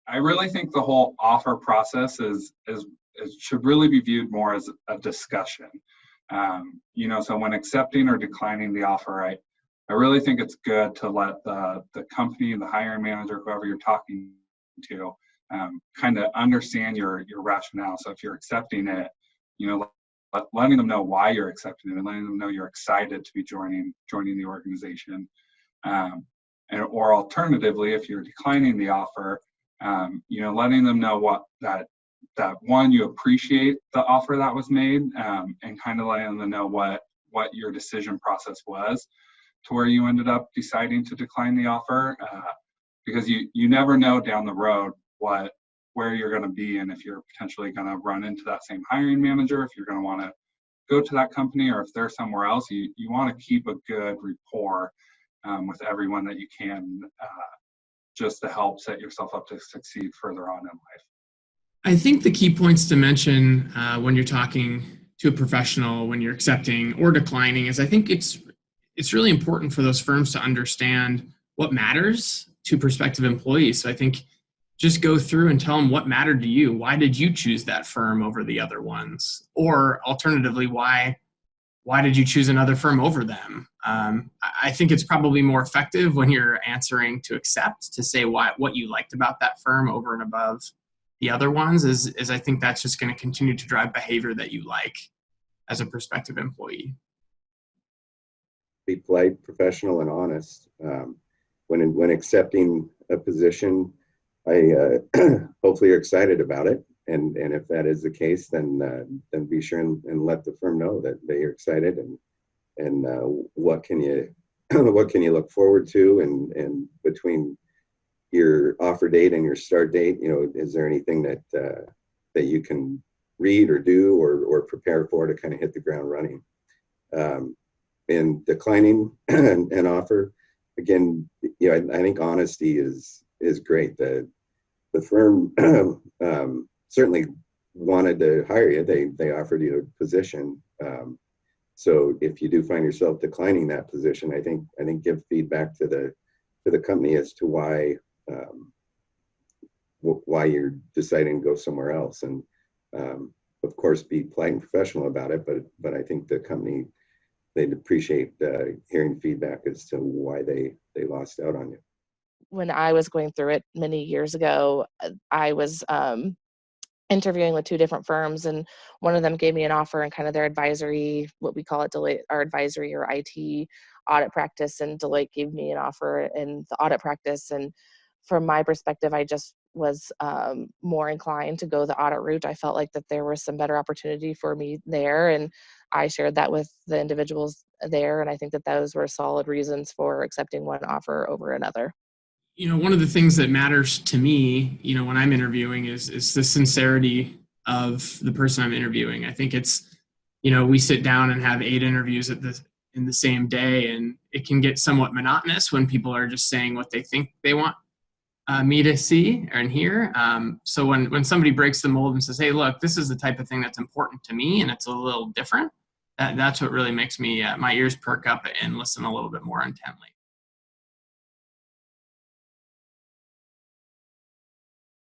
I really think the whole offer process is should really be viewed more as a discussion. So when accepting or declining the offer, I really think it's good to let the company, the hiring manager, whoever you're talking to, kind of understand your rationale. So if you're accepting it, letting them know why you're accepting it and letting them know you're excited to be joining the organization. Or alternatively, if you're declining the offer, letting them know that one, you appreciate the offer that was made, and kind of letting them know what your decision process was to where you ended up deciding to decline the offer, because you never know down the road where you're going to be, and if you're potentially going to run into that same hiring manager, if you're going to want to go to that company, or if they're somewhere else. You want to keep a good rapport with everyone that you can, just to help set yourself up to succeed further on in life. I think the key points to mention when you're talking to a professional, when you're accepting or declining, is I think it's really important for those firms to understand what matters to prospective employees. So I think just go through and tell them what mattered to you. Why did you choose that firm over the other ones? Or alternatively, why did you choose another firm over them? I think it's probably more effective when you're answering to accept, to say what you liked about that firm over and above the other ones, is I think that's just going to continue to drive behavior that you like as a prospective employee. Be polite, professional, and honest. When accepting a position, hopefully you're excited about it, and if that is the case, then be sure and let the firm know that you're excited, and what can you look forward to, and between your offer date and your start date, is there anything that you can read or do or prepare for to kind of hit the ground running. In declining an offer, again, I think honesty is great. The firm certainly wanted to hire you. They offered you a position. So if you do find yourself declining that position, I think give feedback to the company as to why you're deciding to go somewhere else, and of course be polite and professional about it. But I think the company, they'd appreciate hearing feedback as to why they lost out on you. When I was going through it many years ago, I was interviewing with two different firms, and one of them gave me an offer in kind of their advisory, what we call it, Deloitte, our advisory or IT audit practice, and Deloitte gave me an offer in the audit practice. And from my perspective, I just was more inclined to go the audit route. I felt like that there was some better opportunity for me there, and I shared that with the individuals there, and I think that those were solid reasons for accepting one offer over another. One of the things that matters to me, when I'm interviewing is the sincerity of the person I'm interviewing. I think it's, we sit down and have 8 interviews in the same day, and it can get somewhat monotonous when people are just saying what they think they want me to see and hear. So when somebody breaks the mold and says, hey, look, this is the type of thing that's important to me, and it's a little different, that's what really makes me, my ears perk up and listen a little bit more intently.